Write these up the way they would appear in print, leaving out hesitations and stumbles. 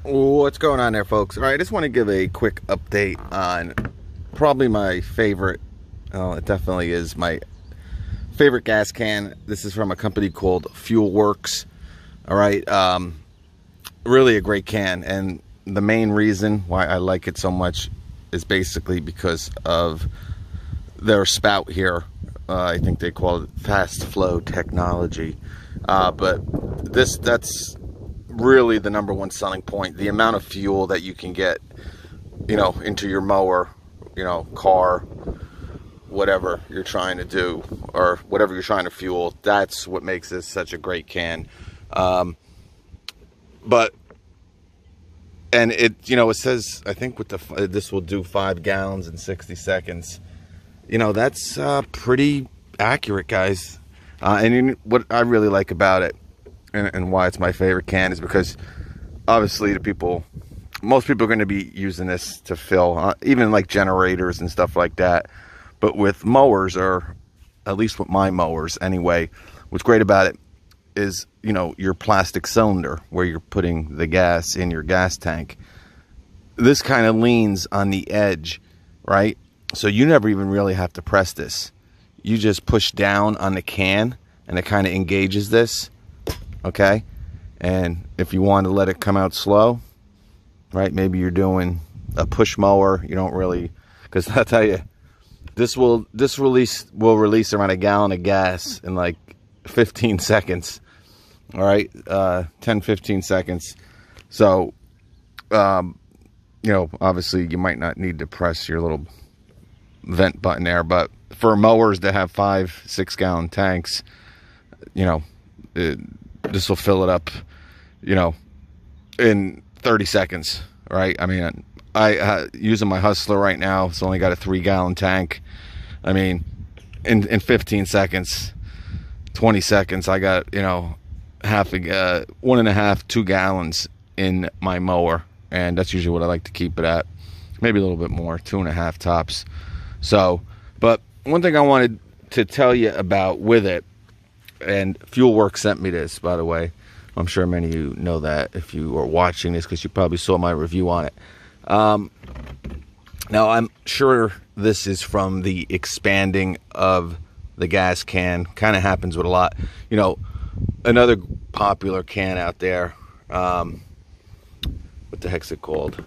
What's going on there, folks? All right, I just want to give a quick update on probably my favorite, it definitely is my favorite gas can. This is from a company called FUELWORX. All right, really a great can, and the main reason why I like it so much is basically because of their spout here. I think they call it fast flow technology, but that's really the number one selling point. The amount of fuel that you can get, into your mower, car, whatever you're trying to do, or whatever you're trying to fuel. That's what makes this such a great can. And it says, I think with this will do 5 gallons in 60 seconds. That's pretty accurate, guys. And what I really like about it, and why it's my favorite can, is because obviously most people are going to be using this to fill, even like generators and stuff like that. But with mowers, or at least with my mowers anyway, what's great about it is, your plastic cylinder where you're putting the gas in your gas tank. This kind of leans on the edge, right? So you never even really have to press this. You just push down on the can and it kind of engages this. Okay, and if you want to let it come out slow, right, maybe you're doing a push mower, you don't really, because I'll tell you, this will release around 1 gallon of gas in like 15 seconds. All right, 10-15 seconds. So obviously you might not need to press your little vent button there, but for mowers that have 5-6 gallon tanks, this will fill it up, in 30 seconds, right? I mean, I using my Hustler right now. It's only got a 3 gallon tank. I mean, in 15 seconds, 20 seconds, I got, 1.5, 2 gallons in my mower. And that's usually what I like to keep it at. Maybe a little bit more, 2.5 tops. So, but one thing I wanted to tell you about with it, and FUELWORX sent me this, by the way. I'm sure many of you know that if you are watching this, because you probably saw my review on it. Now, I'm sure this is from the expanding of the gas can. Kind of happens with a lot. Another popular can out there. What the heck's it called?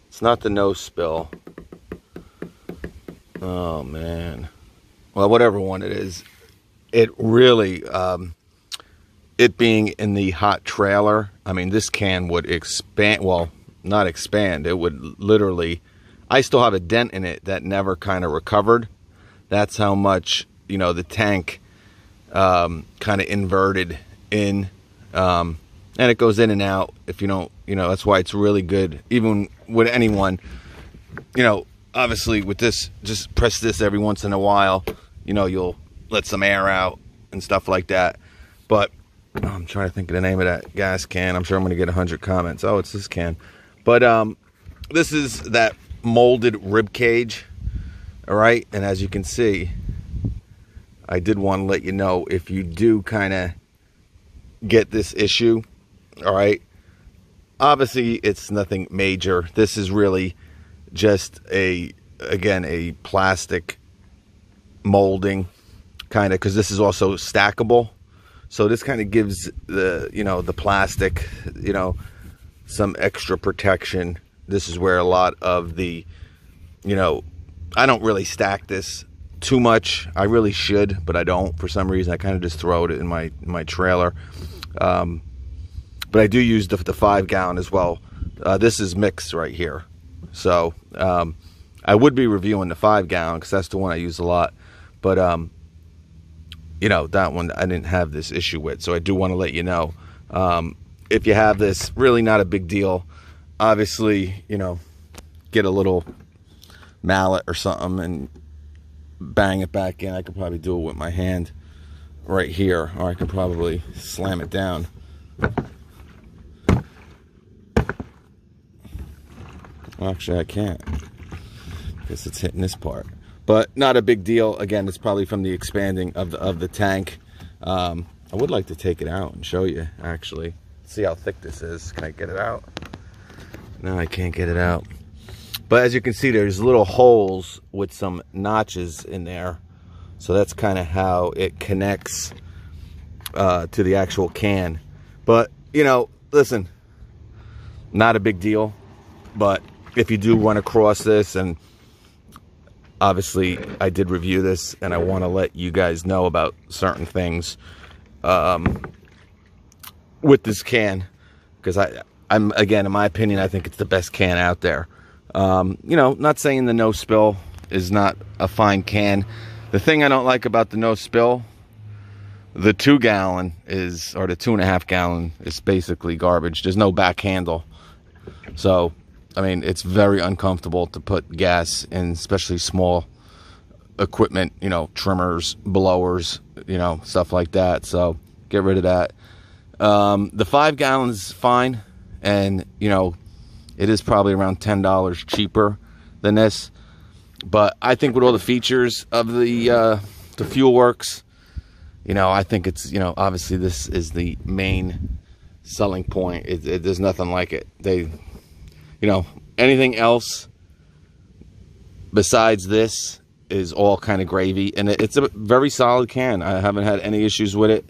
It's not the no spill. Oh, man. Well, whatever one it is. It really, it being in the hot trailer, I mean, this can would expand, well, not expand, it would literally, I still have a dent in it that never kind of recovered. That's how much, the tank kind of inverted in, and it goes in and out if you don't, that's why it's really good, even with anyone, obviously with this, just press this every once in a while, you'll let some air out and stuff like that. But I'm trying to think of the name of that gas can. I'm sure I'm going to get 100 comments. Oh, it's this can. But this is that molded rib cage. All right, and as you can see, I did want to let you know, if you do kind of get this issue, all right, obviously it's nothing major. This is really just a plastic molding, kind of, because this is also stackable, so this kind of gives the plastic some extra protection. This is where a lot of the I don't really stack this too much. I really should, but I don't. For some reason I kind of just throw it in my trailer, but I do use the 5 gallon as well. This is mixed right here, so I would be reviewing the 5 gallon because that's the one I use a lot. But that one I didn't have this issue with, so I do want to let you know. If you have this, really not a big deal. Obviously, get a little mallet or something and bang it back in. I could probably do it with my hand right here, or I could probably slam it down. Well, actually, I can't, because it's hitting this part. But not a big deal. Again, it's probably from the expanding of the tank. I would like to take it out and show you, actually. Let's see how thick this is. Can I get it out? No, I can't get it out. But as you can see, there's little holes with some notches in there. So that's kind of how it connects to the actual can. But, you know, listen, not a big deal. But if you do run across this, and obviously I did review this, and I want to let you guys know about certain things with this can, because I'm again, in my opinion, I think it's the best can out there. You know, not saying the no spill is not a fine can. The thing I don't like about the no spill, the 2 gallon is, or the 2.5 gallon is basically garbage. There's no back handle. So, I mean, it's very uncomfortable to put gas in, especially small equipment, you know, trimmers, blowers, you know, stuff like that. So get rid of that. The 5 gallons is fine. And, you know, it is probably around $10 cheaper than this. But I think with all the features of the FUELWORX, you know, I think it's, you know, obviously this is the main selling point. There's nothing like it. You know, anything else besides this is all kind of gravy. And it's a very solid can. I haven't had any issues with it.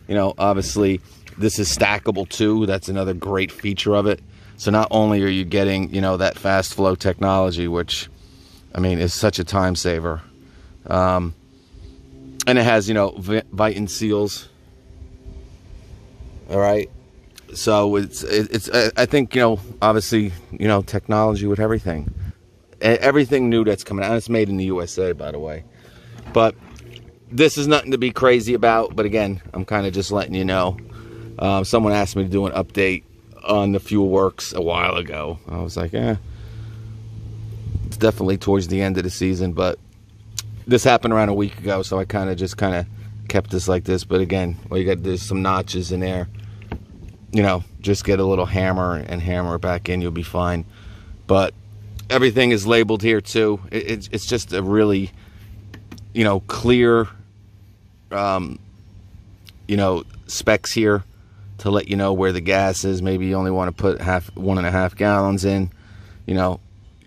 You know, obviously this is stackable too. That's another great feature of it. So not only are you getting, you know, that fast flow technology, which, I mean, is such a time saver. And it has, you know, Viton seals. All right. So it's I think, you know, obviously, you know, technology with everything. Everything new that's coming out. And it's made in the USA, by the way. But this is nothing to be crazy about. But again, I'm kind of just letting you know. Someone asked me to do an update on the FUELWORX a while ago. I was like, it's definitely towards the end of the season. But this happened around a week ago. So I kind of kept this like this. But again, all you got to do is some notches in there. You know, just get a little hammer and hammer it back in. You'll be fine. But everything is labeled here too. It's just a really, you know, clear, you know, specs here to let you know where the gas is. Maybe you only want to put 1.5 gallons in. You know,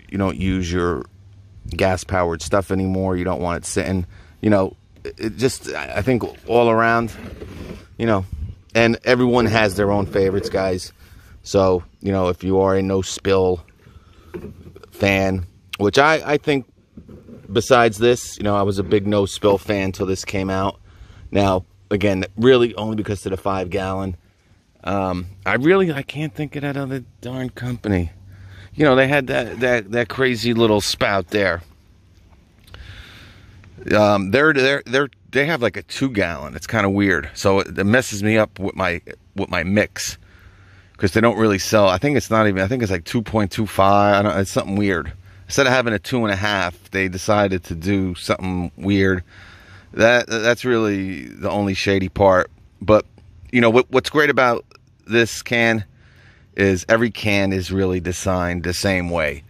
you don't use your gas-powered stuff anymore. You don't want it sitting. You know, it just, I think all around, you know, and everyone has their own favorites, guys. So, you know, if you are a no-spill fan, which I think besides this, you know, I was a big no-spill fan until this came out. Now, again, really only because of the 5 gallon. I can't think of that other darn company. You know, they had that crazy little spout there. They have like a 2 gallon. It's kind of weird. So it messes me up with my mix, because they don't really sell. I think it's not even. I think it's like 2.25. I don't. It's something weird. Instead of having a 2.5, they decided to do something weird. That's really the only shady part. But you know what's great about this can is every can is really designed the same way.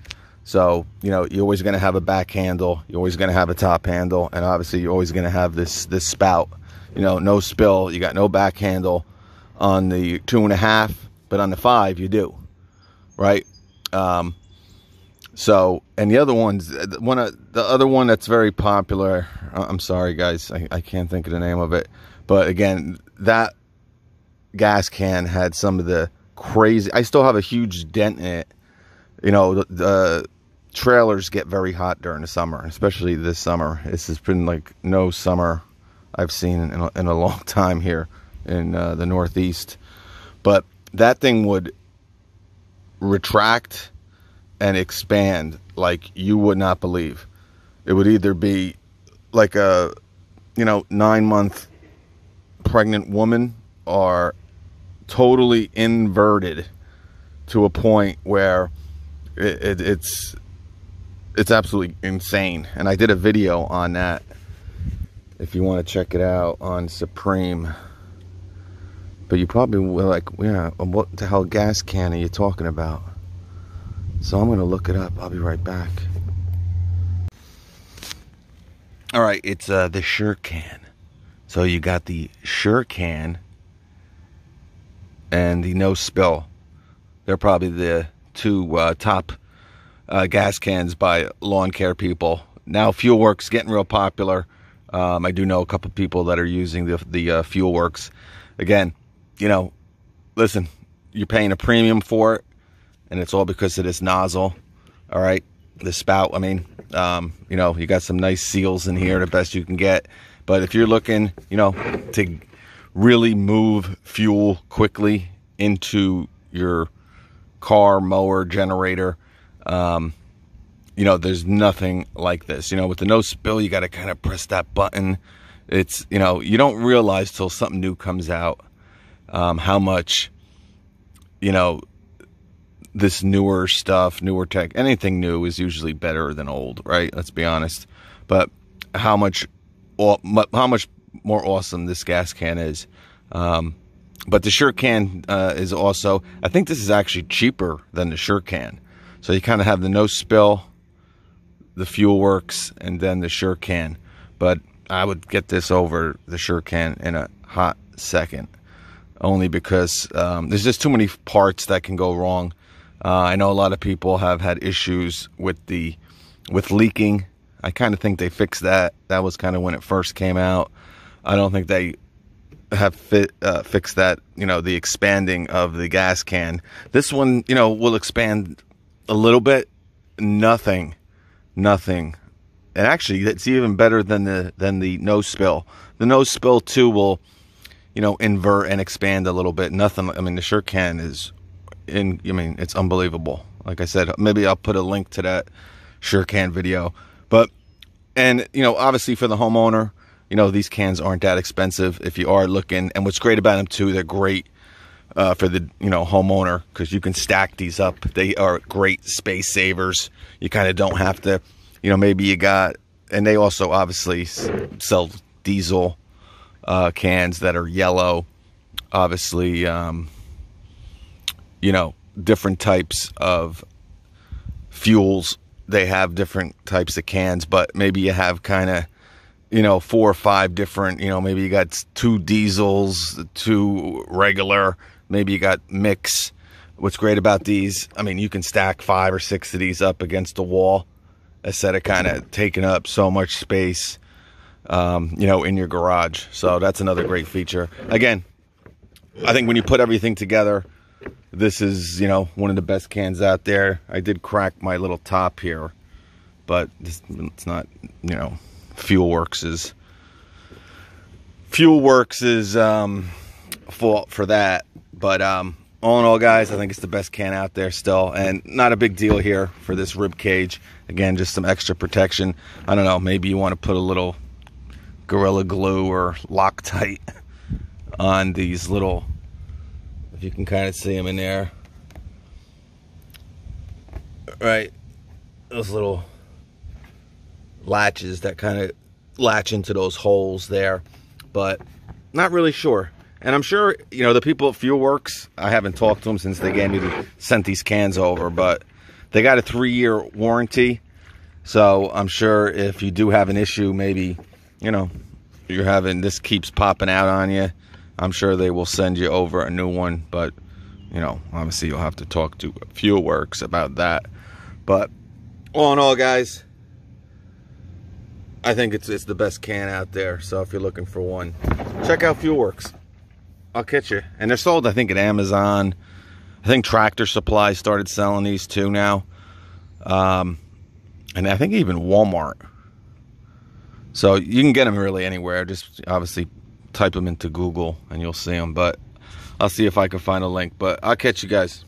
So, you know, you're always going to have a back handle. You're always going to have a top handle. And obviously, you're always going to have this spout. You know, no spill. You got no back handle on the 2.5. But on the 5, you do. Right? So, and the other ones, the other one that's very popular, I'm sorry, guys. I can't think of the name of it. But again, that gas can had some of the crazy, I still have a huge dent in it. You know, the trailers get very hot during the summer, especially this summer. This has been like no summer I've seen in a long time here in the Northeast. But that thing would retract and expand like you would not believe. It would either be like a, you know, 9-month pregnant woman, or totally inverted to a point where it's absolutely insane. And I did a video on that if you want to check it out on Supreme. But you probably will like, yeah, what the hell gas can are you talking about? So I'm going to look it up. I'll be right back. All right, it's the Sure Can. So you got the Sure Can, and the no spill. They're probably the two top gas cans by lawn care people. Now FUELWORX getting real popular. I do know a couple people that are using the FUELWORX. Again, you know, listen, you're paying a premium for it, and it's all because of this nozzle. All right, the spout. I mean, you know, you got some nice seals in here, the best you can get. But if you're looking, you know, to really move fuel quickly into your car, mower, generator, you know, there's nothing like this. You know, with the no spill, you got to kind of press that button. It's, you know, you don't realize till something new comes out how much, you know, this newer stuff, newer tech, anything new is usually better than old, right? Let's be honest. But how much more awesome this gas can is. But the Sure Can is also, I think this is actually cheaper than the Sure Can. So you kind of have the no spill, the FUELWORX, and then the Sure Can. But I would get this over the Sure Can in a hot second, only because there's just too many parts that can go wrong. I know a lot of people have had issues with leaking. I kind of think they fixed that. That was kind of when it first came out. I don't think they have fixed that, you know, the expanding of the gas can. This one, you know, will expand a little bit. Nothing. And actually, it's even better than the no spill. The no spill too will, you know, invert and expand a little bit. Nothing. I mean, the Sure Can is I mean, it's unbelievable. Like I said, maybe I'll put a link to that Sure Can video. But, and, you know, obviously for the homeowner, you know, these cans aren't that expensive if you are looking. And what's great about them too, they're great for the, you know, homeowner, because you can stack these up. They are great space savers. You kind of don't have to, you know, maybe you got, and they also obviously sell diesel cans that are yellow. Obviously, you know, different types of fuels. They have different types of cans, but maybe you have kind of, you know, 4 or 5 different, you know, maybe you got 2 diesels, 2 regular, maybe you got mix. What's great about these, I mean, you can stack 5 or 6 of these up against the wall instead of kind of taking up so much space, you know, in your garage. So that's another great feature. Again, I think when you put everything together, this is, you know, one of the best cans out there. I did crack my little top here, but it's not, you know, FUELWORX's fault for that. But all in all, guys, I think it's the best can out there still, and not a big deal here for this rib cage. Again, just some extra protection. I don't know, maybe you want to put a little Gorilla Glue or Loctite on these little, if you can kind of see them in there, right, those little latches that kind of latch into those holes there. But not really sure. And I'm sure, you know, the people at FUELWORX, I haven't talked to them since they sent these cans over, but they got a 3-year warranty. So I'm sure if you do have an issue, maybe, you know, you're having, this keeps popping out on you, I'm sure they will send you over a new one. But, you know, obviously you'll have to talk to FUELWORX about that. But all in all, guys, I think it's the best can out there. So if you're looking for one, check out FUELWORX. I'll catch you. And they're sold, I think, at Amazon. I think Tractor Supply started selling these too now. And I think even Walmart. So you can get them really anywhere. Just obviously type them into Google and you'll see them. But I'll see if I can find a link. But I'll catch you guys.